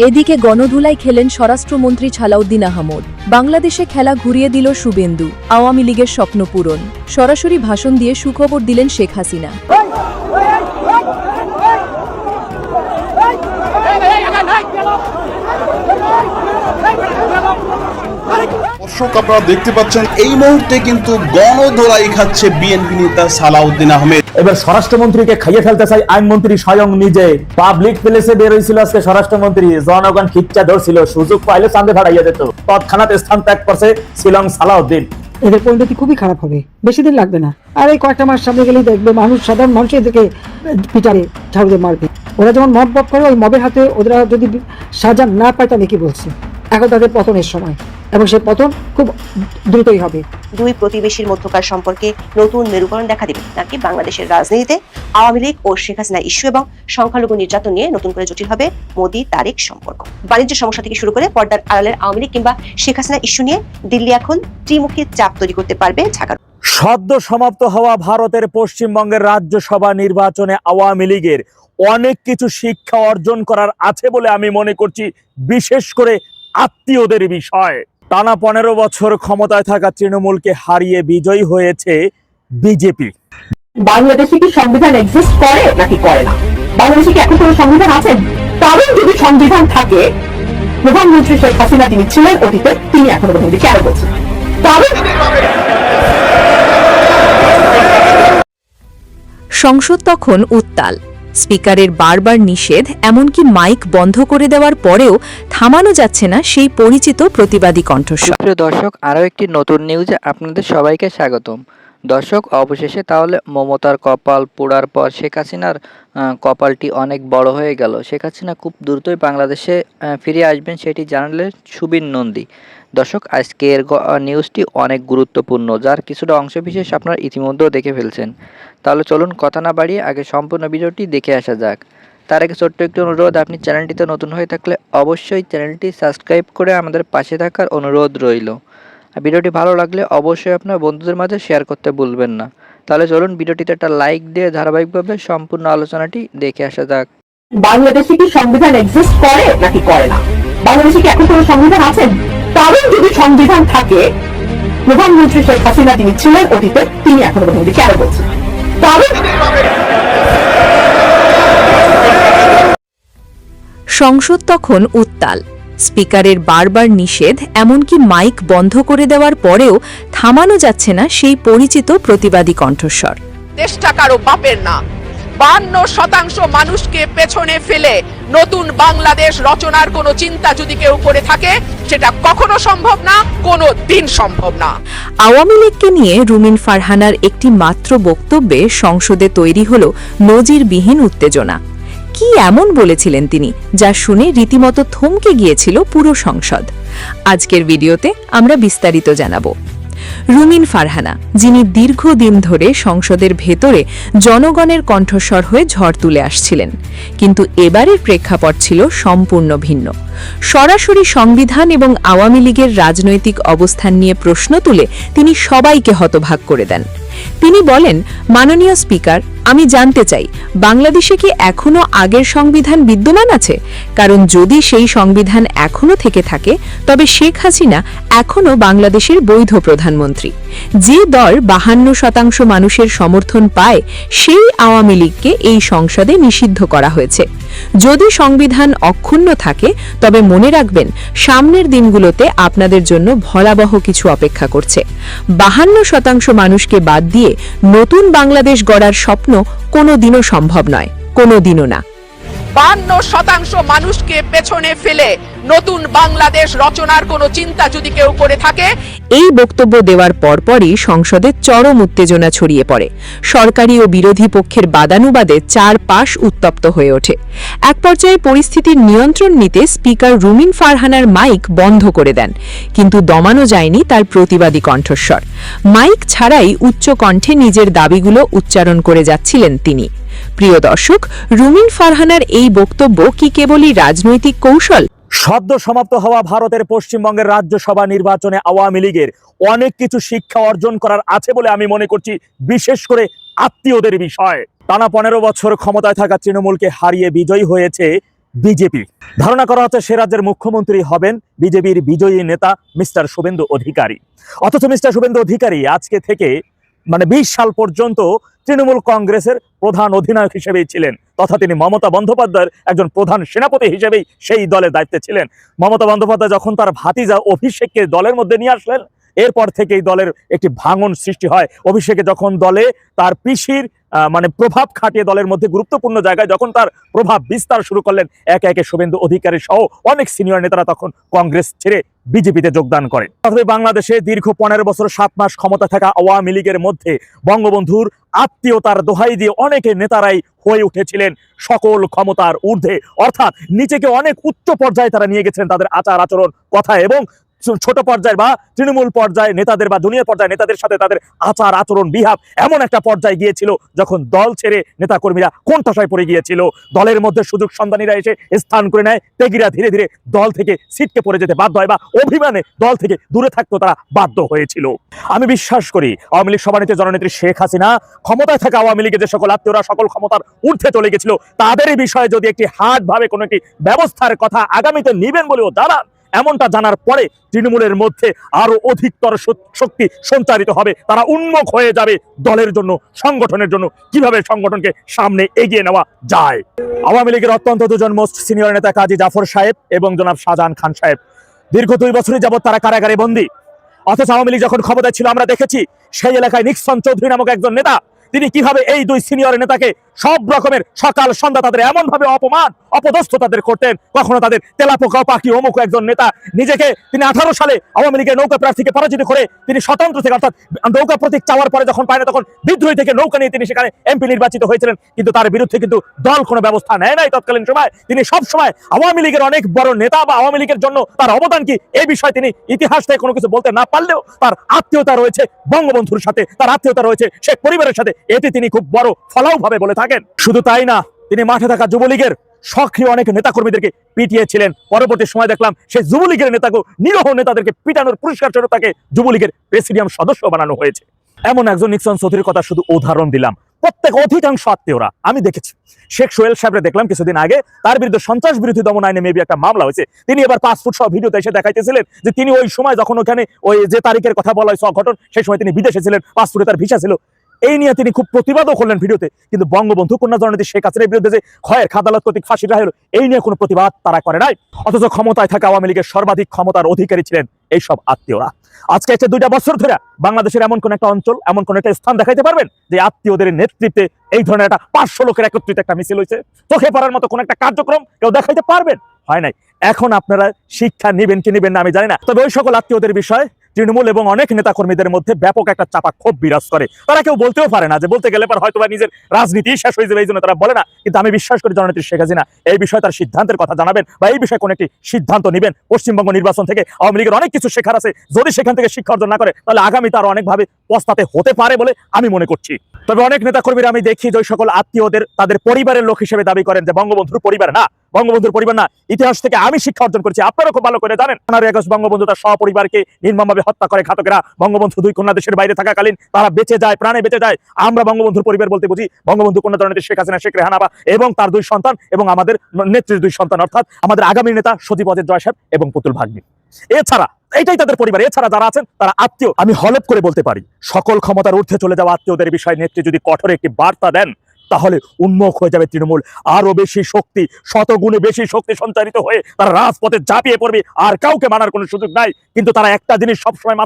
এদিকে গণধুলায় খেলেন স্বরাষ্ট্রমন্ত্রী ছালাউদ্দিন আহমদ। বাংলাদেশে খেলা ঘুরিয়ে দিল শুভেন্দু, আওয়ামী লীগের স্বপ্ন পূরণ। সরাসরি ভাষণ দিয়ে সুখবর দিলেন শেখ হাসিনা। দর্শক, আপনারা দেখতে পাচ্ছেন এই মুহূর্তে কিন্তু গণধোলাই খাচ্ছে বিএনপি নেতা সালাউদ্দিন আহমেদ। এবার স্বরাষ্ট্রমন্ত্রীকে খাইয়ে ফেলতে চাই আইনমন্ত্রী স্বয়ং নিজে। পাবলিক প্লেসে বের হয়েছিল আজকে স্বরাষ্ট্রমন্ত্রী, জনগণ খিচ্চা ধরছিল, সুযোগ পাইলে চাঁদে ফাড়াইয়া যেত। তৎক্ষণাৎ স্থান ত্যাগ করছে শিলং সালাউদ্দিন। এদের পরিণতি খুবই খারাপ হবে, বেশি দিন লাগবে না। আর এই কয়েকটা মাস সামনে গেলেই দেখবে মানুষ, সাধারণ মানুষ এদেরকে পিটারে ঝাড়ু দিয়ে মারবে। ওরা যেমন মব করে, ওই মবের হাতে ওরা যদি সাজা না পায় তাহলে কি বলছে, এখন তাদের পতনের সময়, এবং সেই পতন খুব দ্রুতই হবে। দুই প্রতিবেশীর মধ্যকার সম্পর্কে নতুন মেরুকরণ দেখা দেবে নাকি বাংলাদেশের রাজনীতিতে আওয়ামী লীগ ও শেখ হাসিনা ইস্যু এবং সংখ্যালঘু নির্যাতন নিয়ে নতুন করে জটিল হবে মোদি তারেক সম্পর্ক। বাণিজ্য সমস্যা থেকে শুরু করে পর্দার আড়ালের আওয়ামী লীগ কিংবা শেখ হাসিনা ইস্যু নিয়ে দিল্লি এখন ত্রিমুখী চাপ তৈরি করতে পারবে ঢাকার। সদ্য সমাপ্ত হওয়া ভারতের পশ্চিমবঙ্গের রাজ্যসভা নির্বাচনে আওয়ামী লীগের অনেক কিছু শিক্ষা অর্জন করার আছে বলে আমি মনে করছি, বিশেষ করে আত্মীয়দের বিষয়। টানা 15 বছর ক্ষমতায় থাকা তৃণমূলকে হারিয়ে বিজয়ী হয়েছে বিজেপি। বাংলাদেশে কি সংবিধান এক্সিস্ট করে নাকি করে না? বাংলাদেশে কি এখন কোনো সংবিধান আছে? কারণ যদি সংবিধান থাকে, প্রধানমন্ত্রী শেখ হাসিনা তিনি ছিলেন অতীতে, তিনি এখনো প্রধানমন্ত্রী কেন বলছেন? কারণ সংসদ তখন উত্তাল। স্পিকারের বারবার নিষেধ, এমনকি মাইক বন্ধ করে দেওয়ার পরেও থামানো যাচ্ছে না সেই পরিচিত প্রতিবাদী কণ্ঠস্বর। প্রিয় দর্শক, আরও একটি নতুন নিউজে আপনাদের সবাইকে স্বাগতম। দর্শক, অবশেষে তাহলে মমতার কপাল পোড়ার পর শেখ হাসিনার কপালটি অনেক বড় হয়ে গেল। শেখ হাসিনা খুব দ্রুতই বাংলাদেশে ফিরে আসবেন, সেটি জানালেন সুবীর নন্দী। দর্শক, আজকের নিউজটি অনেক গুরুত্বপূর্ণ, যার কিছুটা অংশবিশেষ আপনারা ইতিমধ্যেও দেখে ফেলছেন। তাহলে চলুন কথা না বাড়িয়ে আগে সম্পূর্ণ ভিডিওটি দেখে আসা যাক। তার আগে ছোট্ট একটি অনুরোধ, আপনি চ্যানেলটিতে নতুন হয়ে থাকলে অবশ্যই চ্যানেলটি সাবস্ক্রাইব করে আমাদের পাশে থাকার অনুরোধ রইল। ভিডিওটি ভালো লাগলে অবশ্যই আপনার বন্ধুদের মাঝে শেয়ার করতে ভুলবেন না। তাহলে চলুন ভিডিওটিতে একটা লাইক দিয়ে ধারাবাহিকভাবে সম্পূর্ণ আলোচনাটি দেখে আসা যাক। বাংলাদেশে কি সংবিধান এক্সিস্ট করে নাকি করে না? বাংলাদেশে কি এখন কোনো সংবিধান আছে? কারণ যদি সংবিধান থাকে, প্রধানমন্ত্রী শেখ হাসিনা তিনি ছিলেন অতীতে, তিনি এখনো প্রধানমন্ত্রী কেন বলছেন? কারণ সংসদ তখন উত্তাল। স্পিকারের বারবার নিষেধ, এমনকি মাইক বন্ধ করে দেওয়ার পরেও থামানো যাচ্ছে না সেই পরিচিত প্রতিবাদী কণ্ঠস্বর। দেশটা কারো বাপের না। 52% মানুষকে পেছনে ফেলে নতুন বাংলাদেশ রচনার কোনো চিন্তা যদি কেউ করে থাকে, সেটা কখনো সম্ভব না, কোনো দিন সম্ভব না। আওয়ামী লীগকে নিয়ে রুমিন ফারহানার একটি মাত্র বক্তব্যে সংসদে তৈরি হল নজিরবিহীন উত্তেজনা। কি এমন বলেছিলেন তিনি, যা শুনে রীতিমতো থমকে গিয়েছিল পুরো সংসদ? আজকের ভিডিওতে আমরা বিস্তারিত জানাবো। রুমিন ফারহানা, যিনি দীর্ঘদিন ধরে সংসদের ভেতরে জনগণের কণ্ঠস্বর হয়ে ঝড় তুলে আসছিলেন, কিন্তু এবারের প্রেক্ষাপট ছিল সম্পূর্ণ ভিন্ন। সরাসরি সংবিধান এবং আওয়ামী লীগের রাজনৈতিক অবস্থান নিয়ে প্রশ্ন তুলে তিনি সবাইকে হতবাক করে দেন। তিনি বলেন, মাননীয় স্পিকার, আমি জানতে চাই বাংলাদেশে কি এখনো আগের সংবিধান বিদ্যমান আছে? কারণ যদি সেই সংবিধান এখনো থেকে থাকে, তবে শেখ হাসিনা এখনো বাংলাদেশের বৈধ প্রধানমন্ত্রী। যে দল 52% মানুষের সমর্থন পায়, সেই আওয়ামী লীগকে এই সংসদে নিষিদ্ধ করা হয়েছে। যদি সংবিধান অক্ষুণ্ণ থাকে, তবে মনে রাখবেন সামনের দিনগুলোতে আপনাদের জন্য ভয়াবহ কিছু অপেক্ষা করছে। 52% মানুষকে বাদ দিয়ে নতুন বাংলাদেশ গড়ার স্বপ্ন কোনোদিনও সম্ভব নয়, কোনোদিনও না। 52% মানুষকে পেছনে ফেলে নতুন বাংলাদেশ রচনার কোনো চিন্তা যদি কেউ করে থাকে। এই বক্তব্য দেওয়ার পরপরই সংসদে চরম উত্তেজনা ছড়িয়ে পড়ে। সরকারি ও বিরোধী পক্ষের বাদানুবাদে চারপাশ উত্তপ্ত হয়ে ওঠে। এক পর্যায়ে পরিস্থিতির নিয়ন্ত্রণ নিতে স্পিকার রুমিন ফারহানার মাইক বন্ধ করে দেন, কিন্তু দমানো যায়নি তার প্রতিবাদী কণ্ঠস্বর। মাইক ছাড়াই উচ্চ কণ্ঠে নিজের দাবিগুলো উচ্চারণ করে যাচ্ছিলেন তিনি। প্রিয় দর্শক, রুমিন ফারহানার এই বক্তব্য কি কেবলই রাজনৈতিক কৌশল? সদ্য সমাপ্ত হওয়া ভারতের পশ্চিমবঙ্গের রাজ্যসভা নির্বাচনে আওয়ামী লীগের অনেক কিছু শিক্ষা অর্জন করার আছে বলে আমি মনে করছি, বিশেষ করে আত্মীয়দের বিষয়। টানা 15 বছর ক্ষমতায় থাকা তৃণমূলকে হারিয়ে বিজয়ী হয়েছে বিজেপি। ধারণা করা হচ্ছে সে রাজ্যের মুখ্যমন্ত্রী হবেন বিজেপির বিজয়ী নেতা মিস্টার শুভেন্দু অধিকারী। অথচ মিস্টার শুভেন্দু অধিকারী আজকে থেকে 20 সাল পর্যন্ত তৃণমূল কংগ্রেসের প্রধান অধিনায়ক হিসেবেই ছিলেন, তথা তিনি মমতা বন্দ্যোপাধ্যায়ের একজন প্রধান সেনাপতি হিসেবেই সেই দলের দায়িত্বে ছিলেন। মমতা বন্দ্যোপাধ্যায় যখন তার ভাতিজা অভিষেককে দলের মধ্যে নিয়ে আসলেন, এরপর থেকেই দলের একটি ভাঙন সৃষ্টি হয়। অভিষেকে যখন দলে তার পিসির প্রভাব খাটিয়ে দলের মধ্যে গুরুত্বপূর্ণ জায়গায় যখন তার প্রভাব বিস্তার শুরু করলেন, একে একে শুভেন্দু অধিকারী সহ অনেক সিনিয়র নেতারা তখন কংগ্রেস ছেড়ে বিজেপিতে যোগদান করেন। তবে বাংলাদেশে দীর্ঘ 15 বছর 7 মাস ক্ষমতা থাকা আওয়ামী লীগের মধ্যে বঙ্গবন্ধুর আত্মীয়তার দোহাই দিয়ে অনেকে নেতারাই হয়ে উঠেছিলেন সকল ক্ষমতার ঊর্ধ্বে, অর্থাৎ নিজেকে অনেক উচ্চ পর্যায়ে তারা নিয়ে গেছিলেন তাদের আচার আচরণ কথা এবং ছোট পর্যায়ে বা তৃণমূল পর্যায়ে নেতাদের বা জুনিয়র পর্যায়ে নেতাদের সাথে তাদের আচার আচরণ বিহাব এমন একটা পর্যায়ে গিয়েছিল যখন দল ছেড়ে নেতাকর্মীরা কোণঠাসায় পড়ে গিয়েছিল। দলের মধ্যে সুযোগ সন্ধানীরা এসে স্থান করে নেয়, ত্যাগীরা ধীরে ধীরে দল থেকে ছিটকে পড়ে যেতে বাধ্য হয় বা অভিমানে দল থেকে দূরে থাকতে তারা বাধ্য হয়েছিল। আমি বিশ্বাস করি আওয়ামী লীগ সভানেত্রী জননেত্রী শেখ হাসিনা ক্ষমতায় থাকা আওয়ামী লীগের যে সকল আত্মীয়রা সকল ক্ষমতার ঊর্ধ্বে চলে গেছিল, তাদের এই বিষয়ে যদি একটি হার্ডভাবে কোনো একটি ব্যবস্থার কথা আগামীতে নিবেন বলেও জানান, এমনটা জানার পরে তৃণমূলের মধ্যে আরো অধিকতর শক্তি সঞ্চারিত হবে। তারা উন্মুখ হয়ে যাবে দলের জন্য, সংগঠনের জন্য কিভাবে সংগঠনকে সামনে এগিয়ে নেওয়া যায়। আওয়ামী লীগের অত্যন্ত দুজন মোস্ট সিনিয়র নেতা কাজী জাফর সাহেব এবং জনাব শাহজাহান খান সাহেব দীর্ঘ 2 বছরই যাবত তারা কারাগারে বন্দী। অথচ আওয়ামী লীগ যখন ক্ষমতায় ছিল আমরা দেখেছি সেই এলাকায় নিক্সন চৌধুরী নামক একজন নেতা, তিনি কিভাবে এই 2 সিনিয়র নেতাকে সব রকমের সকাল সন্ধ্যা তাদের এমন ভাবে অপমান অপদস্থ তাদের করতেন, কখনো তাদের তেলাপোকা পাখি অমুক একজন নেতা নিজেকে তিনি 18 সালে আওয়ামী লীগের নৌকা প্রার্থীকে পরাজিত করে তিনি স্বতন্ত্র থেকে অর্থাৎ নৌকা প্রতীক চাওয়ার পরে যখন পায় না তখন বিদ্রোহী থেকে নৌকা নিয়ে তিনি সেখানে এমপি নির্বাচিত হয়েছিলেন, কিন্তু তার বিরুদ্ধে কিন্তু দল কোনো ব্যবস্থা নেয় নাই তৎকালীন সময়। তিনি সব সময় আওয়ামী লীগের অনেক বড় নেতা বা আওয়ামী লীগের জন্য তার অবদান কি এই বিষয়ে তিনি ইতিহাস থেকে কোনো কিছু বলতে না পারলেও তার আত্মীয়তা রয়েছে বঙ্গবন্ধুর সাথে, তার আত্মীয়তা রয়েছে শেখ পরিবারের সাথে, এটি তিনি খুব বড় ফলাও ভাবে বলে থাকেন। শুধু তাই না, তিনি মাঠে থাকা যুবলীগের সক্রিয় অনেক নেতাকর্মীদেরকে পিটিয়েছিলেন। পরবর্তী সময় দেখলাম সেই যুবলীগের নেতাকে নিরহ নেতাদেরকে পিটানোর পুরস্কার স্বরূপ তাকে যুবলীগের প্রেসিডিয়াম সদস্য বানানো হয়েছে। এমন একজন নিক্সন চৌধুরীর কথা শুধু উদাহরণ দিলাম, প্রত্যেক অধিকাংশ আত্মীয়রা আমি দেখেছি। শেখ সোহেল সাহেবরে দেখলাম কিছুদিন আগে, তার বিরুদ্ধে সন্ত্রাস বিরোধী দমন আইনে মেবি একটা মামলা হয়েছে। তিনি এবার পাসপোর্ট সহ ভিডিওতে এসে দেখাইতেছিলেন যে তিনি ওই সময় যখন ওখানে ওই যে তারিখের কথা বলা হয়েছে অঘটন, সেই সময় তিনি বিদেশে ছিলেন, পাসপোর্টে তার ভিসা ছিল। এই নিয়ে তিনি খুব প্রতিবাদও করলেন ভিডিওতে, কিন্তু বঙ্গবন্ধু কন্যা জননেত্রী শেখ হাসিনার বিরুদ্ধে যে ক্ষয়ের আদালত কর্তৃক ফাঁসির রায় হলো, এই নিয়ে কোনো প্রতিবাদ তারা করে নাই। অথচ ক্ষমতায় থাকা আওয়ামী লীগের সর্বাধিক ক্ষমতার অধিকারী ছিলেন এইসব আত্মীয়রা। আজকে 2 বছর ধরে বাংলাদেশের এমন কোন একটা অঞ্চল, এমন কোন একটা স্থান দেখাইতে পারবেন যে আত্মীয়দের নেতৃত্বে এই ধরনের একটা 500 লোকের একত্রিত একটা মিছিল হয়েছে? চোখে পড়ার মতো কোন একটা কার্যক্রম কেউ দেখাইতে পারবেন? হয় নাই। এখন আপনারা শিক্ষা নিবেন কি নিবেন না আমি জানি না, তবে ওই সকল আত্মীয়দের বিষয়ে তৃণমূল এবং অনেক নেতাকর্মীদের মধ্যে ব্যাপক একটা চাপা ক্ষোভ বিরাজ করে। তারা কেউ বলতেও পারে না, যে বলতে গেলে পর হয়তো বা নিজের রাজনীতি শেষ হয়ে যাবে, এই জন্য তারা বলে না। কিন্তু আমি বিশ্বাস করি জননেত্রী শেখ হাসিনা এই বিষয়ে তার সিদ্ধান্তের কথা জানাবেন বা এই বিষয়ে কোন একটি সিদ্ধান্ত নেবেন। পশ্চিমবঙ্গ নির্বাচন থেকে আওয়ামী লীগের অনেক কিছু শেখার আছে, যদি সেখান থেকে শিক্ষা অর্জন না করে তাহলে আগামী তার অনেকভাবে পস্তাতে হতে পারে বলে আমি মনে করছি। তবে অনেক নেতাকর্মীরা আমি দেখি যে সকল আত্মীয়দের তাদের পরিবারের লোক হিসেবে দাবি করেন, যে বঙ্গবন্ধুর পরিবার না, বঙ্গবন্ধুর পরিবার না। ইতিহাস থেকে আমি শিক্ষা অর্জন করেছি, আপনারা খুব ভালো করে জানেন। 15 আগস্ট বঙ্গবন্ধু তার সপরিবারকে নির্মমভাবে হত্যা করে ঘাতকেরা। বঙ্গবন্ধু 2 কন্যা দেশের বাইরে থাকাকালীন তারা বেঁচে যায়, প্রাণে বেঁচে যায়। আমরা বঙ্গবন্ধুর পরিবার বলতে বুঝি বঙ্গবন্ধু কন্যা জননেত্রী শেখ হাসিনা, শেখ রেহানা এবং তার 2 সন্তান এবং আমাদের নেত্রীর 2 সন্তান, অর্থাৎ আমাদের আগামী নেতা সজীব ওয়াজেদ জয় সাহেব এবং পুতুল ভাগ্নি। এছাড়া এইটাই তাদের পরিবার, এছাড়া যারা আছেন তারা আত্মীয়। আমি হলপ করে বলতে পারি সকল ক্ষমতার ঊর্ধ্বে চলে যাওয়া আত্মীয়দের বিষয়ে নেত্রী যদি কঠোর একটি বার্তা দেন, তাহলে উন্মুখ হয়ে যাবে তৃণমূল। আরো বেশি শক্তি, শতগুণে বেশি শক্তি সঞ্চারিত হয়ে তারা রাজপথে ঝাঁপিয়ে পড়বে, আর কাউকে মানার কোনো সুযোগ নাই। কিন্তু তারা একটা জিনিস সবসময় মাথা